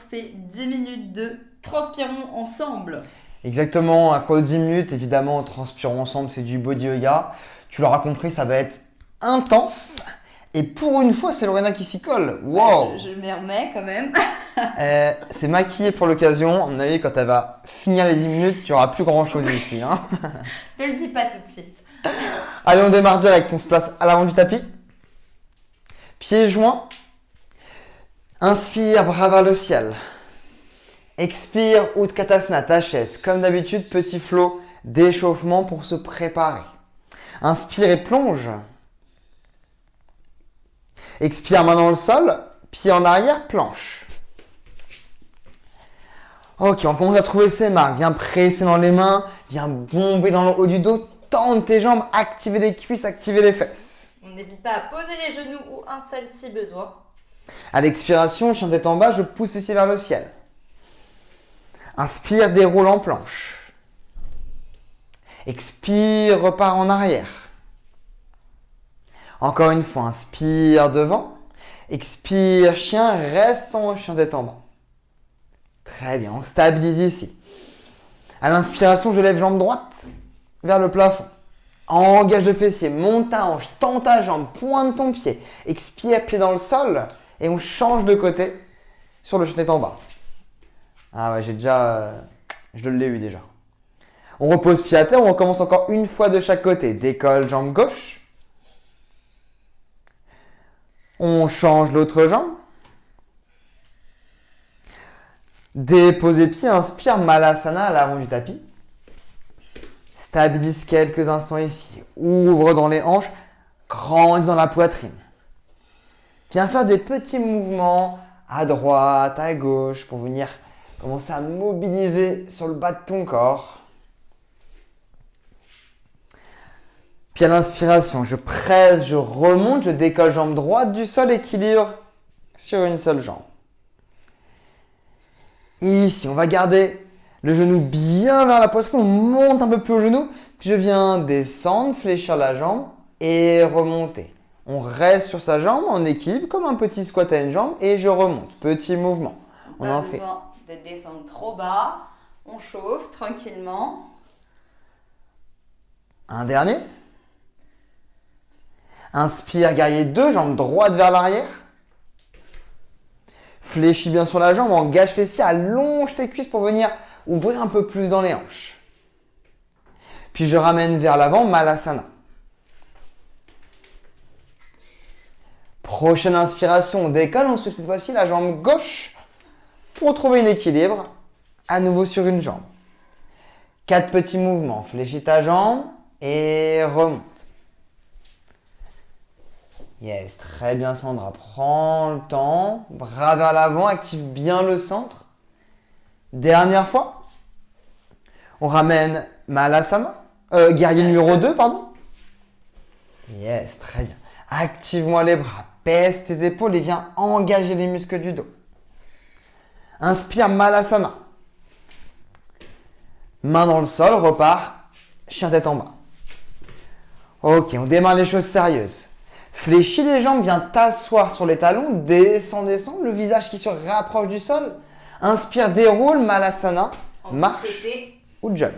ces 10 minutes de transpirons ensemble. Exactement, un cours de 10 minutes, évidemment, transpirons ensemble, c'est du body yoga. Tu l'auras compris, ça va être intense. Et pour une fois, c'est Lorena qui s'y colle. Wow! Je m'y remets quand même. C'est maquillé pour l'occasion. À mon avis, quand elle va finir les 10 minutes, tu n'auras plus grand chose ici. Hein. Ne le dis pas tout de suite. Allez, on démarre direct. On se place à l'avant du tapis. Pieds joints. Inspire, bras vers le ciel. Expire, Utkatasana, ta chaise. Comme d'habitude, petit flow d'échauffement pour se préparer. Inspire et plonge. Expire, main dans le sol. Pied en arrière, planche. Ok, on commence à trouver ses marques. Viens presser dans les mains. Viens bomber dans le haut du dos. Tendre tes jambes. Activer les cuisses, activer les fesses. On n'hésite pas à poser les genoux ou un seul si besoin. À l'expiration, chien tête en bas, je pousse les pieds vers le ciel. Inspire, déroule en planche. Expire, repart en arrière. Encore une fois, inspire devant. Expire, chien, reste en chien tête en bas. Très bien, on stabilise ici. À l'inspiration, je lève jambe droite vers le plafond. Engage le fessier, monte ta hanche, tends ta jambe, pointe ton pied. Expire, pied dans le sol. Et on change de côté sur le chien tête en bas. Ah ouais, je l'ai eu déjà. On repose pied à terre, on recommence encore une fois de chaque côté. Décolle, jambe gauche. On change l'autre jambe. Déposez pied, inspire, Malasana à l'avant du tapis. Stabilise quelques instants ici. Ouvre dans les hanches, grandis dans la poitrine. Viens faire des petits mouvements à droite, à gauche pour venir commencer à mobiliser sur le bas de ton corps. Puis à l'inspiration, je presse, je remonte, je décolle jambe droite du sol, équilibre sur une seule jambe. Ici, on va garder le genou bien vers la poitrine, on monte un peu plus au genou, puis je viens descendre, fléchir la jambe et remonter. On reste sur sa jambe en équilibre, comme un petit squat à une jambe, et je remonte. Petit mouvement. On en fait. Pas besoin de descendre trop bas. On chauffe tranquillement. Un dernier. Inspire, guerrier 2, jambe droite vers l'arrière. Fléchis bien sur la jambe, engage fessier, allonge tes cuisses pour venir ouvrir un peu plus dans les hanches. Puis je ramène vers l'avant, Malasana. Prochaine inspiration, on décolle, on souffle cette fois-ci la jambe gauche pour trouver un équilibre, à nouveau sur une jambe. 4 petits mouvements, fléchis ta jambe et remonte. Yes, très bien Sandra, prends le temps, bras vers l'avant, active bien le centre. Dernière fois, on ramène Malasana, guerrier numéro 2, pardon. Yes, très bien. Active-moi les bras, pèse tes épaules et viens engager les muscles du dos. Inspire, Malasana. Main dans le sol, repart, chien tête en bas. Ok, on démarre les choses sérieuses. Fléchis les jambes, viens t'asseoir sur les talons, descends, le visage qui se rapproche du sol. Inspire, déroule, Malasana, marche ou jump.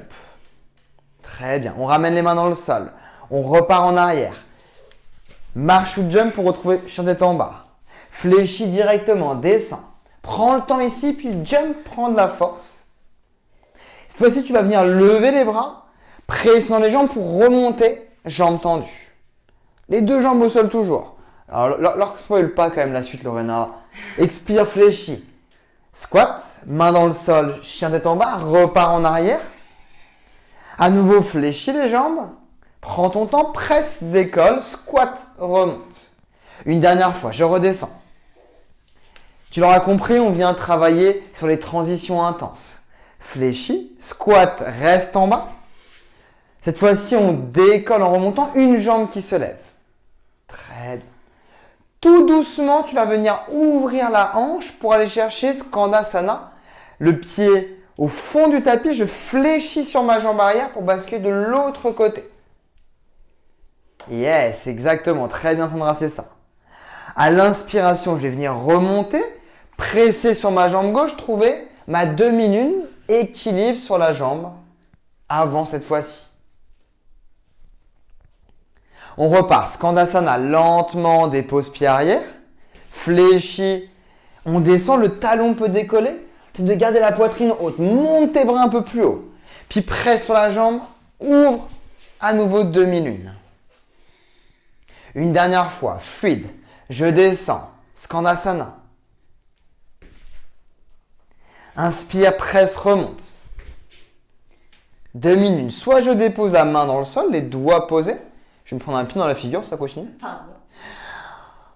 Très bien, on ramène les mains dans le sol, on repart en arrière. Marche ou jump pour retrouver chien tête en bas. Fléchis directement, descends. Prends le temps ici, puis jump, prends de la force. Cette fois-ci, tu vas venir lever les bras, presser dans les jambes pour remonter, jambes tendues. Les deux jambes au sol toujours. Alors, leur spoil pas quand même la suite, Lorena. Expire, fléchis. Squat, main dans le sol, chien tête en bas, repars en arrière. À nouveau, fléchis les jambes. Prends ton temps, presse, décolle, squat, remonte. Une dernière fois, je redescends. Tu l'auras compris, on vient travailler sur les transitions intenses. Fléchis, squat, reste en bas. Cette fois-ci, on décolle en remontant, une jambe qui se lève. Très bien. Tout doucement, tu vas venir ouvrir la hanche pour aller chercher Skandasana. Le pied au fond du tapis, je fléchis sur ma jambe arrière pour basculer de l'autre côté. Yes, exactement. Très bien, Sandra, c'est ça. À l'inspiration, je vais venir remonter. Pressé sur ma jambe gauche, trouver ma demi-lune, équilibre sur la jambe avant cette fois-ci. On repart. Skandasana, lentement, dépose pied arrière. Fléchis. On descend, le talon peut décoller. C'est de garder la poitrine haute. Monte tes bras un peu plus haut. Puis presse sur la jambe. Ouvre à nouveau demi-lune. Une dernière fois. Fluide. Je descends. Skandasana. Inspire, presse, remonte. Demi-lune. Soit je dépose la main dans le sol, les doigts posés. Je vais me prendre un pied dans la figure, ça continue. Pardon.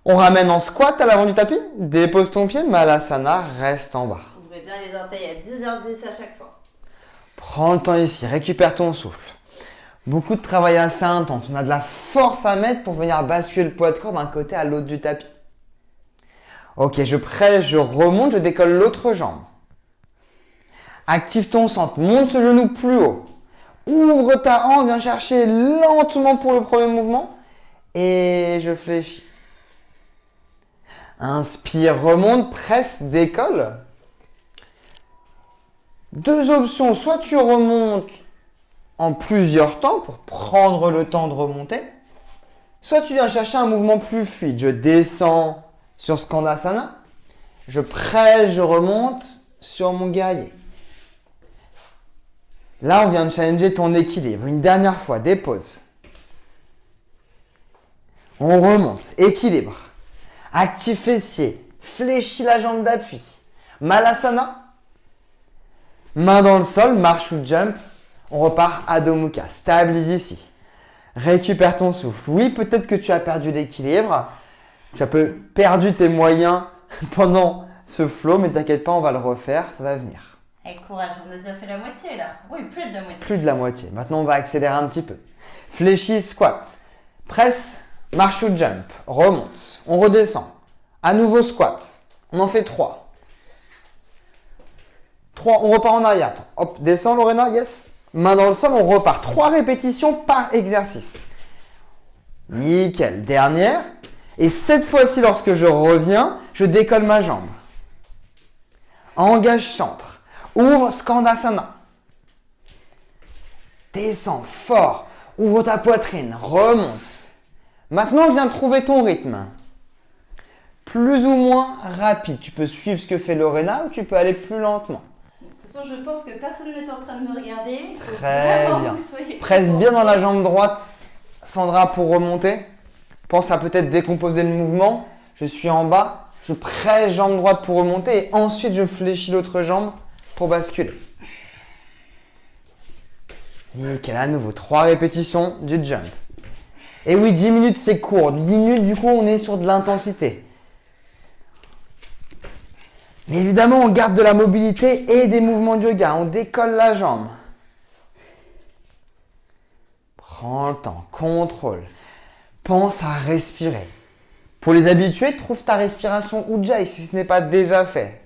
On ramène en squat à l'avant du tapis. Dépose ton pied, Malasana, reste en bas. Ouvrez bien les orteils à 10h10 à chaque fois. Prends le temps ici, récupère ton souffle. Beaucoup de travail assez intense. On a de la force à mettre pour venir basculer le poids de corps d'un côté à l'autre du tapis. Ok, je presse, je remonte, je décolle l'autre jambe. Active ton centre, monte ce genou plus haut. Ouvre ta hanche, viens chercher lentement pour le premier mouvement. Et je fléchis. Inspire, remonte, presse, décolle. Deux options, soit tu remontes en plusieurs temps pour prendre le temps de remonter, soit tu viens chercher un mouvement plus fluide. Je descends sur Skandasana, je presse, je remonte sur mon guerrier. Là, on vient de challenger ton équilibre. Une dernière fois, dépose. On remonte, équilibre. Active fessier, fléchis la jambe d'appui. Malasana. Main dans le sol, marche ou jump. On repart Adho Mukha. Stabilise ici. Récupère ton souffle. Oui, peut-être que tu as perdu l'équilibre. Tu as peu perdu tes moyens pendant ce flow, mais t'inquiète pas, on va le refaire, ça va venir. Allez, courage, on a déjà fait la moitié là. Oui, plus de la moitié. Plus de la moitié. Maintenant, on va accélérer un petit peu. Fléchis, squat. Presse, marche ou jump. Remonte. On redescend. À nouveau squat. On en fait 3. 3, on repart en arrière. Hop, descend Lorena, yes. Main dans le sol, on repart. 3 répétitions par exercice. Nickel. Dernière. Et cette fois-ci, lorsque je reviens, je décolle ma jambe. Engage centre. Ouvre Skandasana. Descends fort. Ouvre ta poitrine. Remonte. Maintenant, viens trouver ton rythme. Plus ou moins rapide. Tu peux suivre ce que fait Lorena ou tu peux aller plus lentement. De toute façon, je pense que personne n'est en train de me regarder. Très bien. Presse bien dans la jambe droite, Sandra, pour remonter. Pense à peut-être décomposer le mouvement. Je suis en bas. Je presse jambe droite pour remonter et ensuite je fléchis l'autre jambe pour basculer. Nickel, à nouveau, 3 répétitions du jump. Et oui, 10 minutes c'est court. 10 minutes, du coup, on est sur de l'intensité. Mais évidemment, on garde de la mobilité et des mouvements de yoga. On décolle la jambe. Prends le temps, contrôle. Pense à respirer. Pour les habitués, trouve ta respiration Ujjayi si ce n'est pas déjà fait.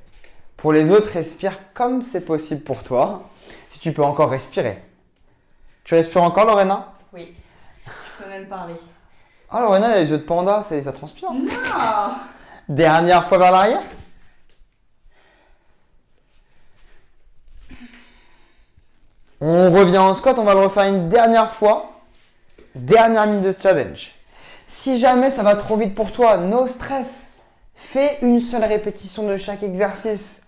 Pour les autres, respire comme c'est possible pour toi, si tu peux encore respirer. Tu respires encore, Lorena? Oui, je peux même parler. Ah, Lorena, les yeux de panda, ça transpire. Non. Dernière fois vers l'arrière. On revient en squat, on va le refaire une dernière fois. Dernière minute de challenge. Si jamais ça va trop vite pour toi, no stress. Fais une seule répétition de chaque exercice.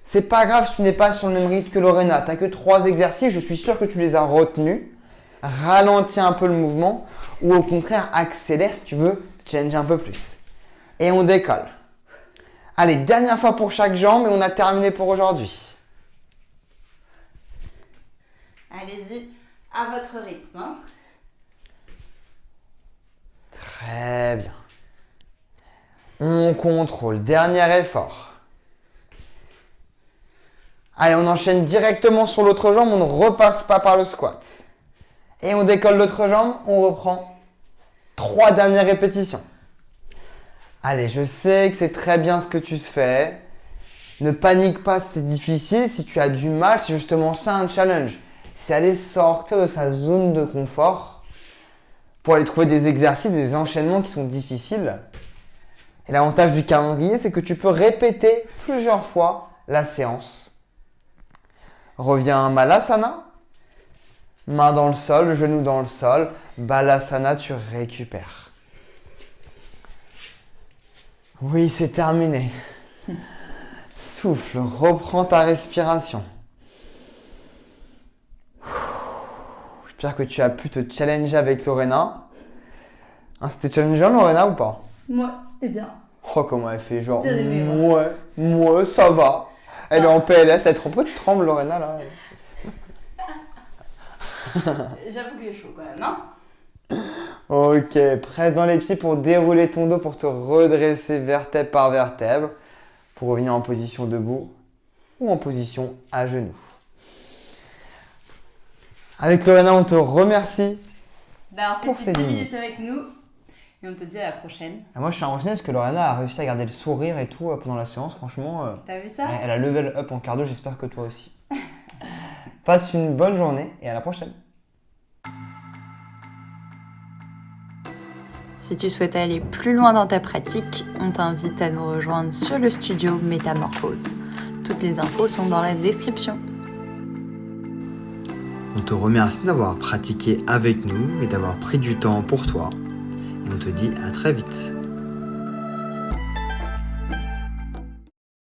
C'est pas grave si tu n'es pas sur le même rythme que Lorena. Tu n'as que 3 exercices, je suis sûr que tu les as retenus. Ralentis un peu le mouvement ou au contraire accélère si tu veux changer un peu plus. Et on décolle. Allez, dernière fois pour chaque jambe et on a terminé pour aujourd'hui. Allez-y, à votre rythme. Hein. Très bien. On contrôle. Dernier effort. Allez, on enchaîne directement sur l'autre jambe. On ne repasse pas par le squat. Et on décolle l'autre jambe. On reprend 3 dernières répétitions. Allez, je sais que c'est très bien ce que tu fais. Ne panique pas si c'est difficile. Si tu as du mal, c'est justement ça un challenge. C'est aller sortir de sa zone de confort pour aller trouver des exercices, des enchaînements qui sont difficiles. Et l'avantage du calendrier, c'est que tu peux répéter plusieurs fois la séance. Reviens Malasana. Main dans le sol, genou dans le sol. Balasana, tu récupères. Oui, c'est terminé. Souffle, reprends ta respiration. J'espère que tu as pu te challenger avec Lorena. Hein, c'était challengeant, Lorena, ou pas? Ouais, c'était bien. Oh, comment elle fait genre, Bien aimé, ouais. ouais, ça va. Elle est en PLS, elle pourquoi tu trembles, Lorena, là? J'avoue que j'ai chaud quand même, hein. Ok, presse dans les pieds pour dérouler ton dos, pour te redresser vertèbre par vertèbre, pour revenir en position debout ou en position à genoux. Avec Lorena, on te remercie. Ben, on Pour fait ces 10 10 minutes minutes. avec nous et on te dit à la prochaine. Ah, moi, je suis impressionné parce que Lorena a réussi à garder le sourire et tout pendant la séance. Franchement, T'as vu ça? elle a level up en cardio. J'espère que toi aussi. Passe une bonne journée et à la prochaine. Si tu souhaites aller plus loin dans ta pratique, on t'invite à nous rejoindre sur le studio Métamorphose. Toutes les infos sont dans la description. On te remercie d'avoir pratiqué avec nous et d'avoir pris du temps pour toi. Et on te dit à très vite.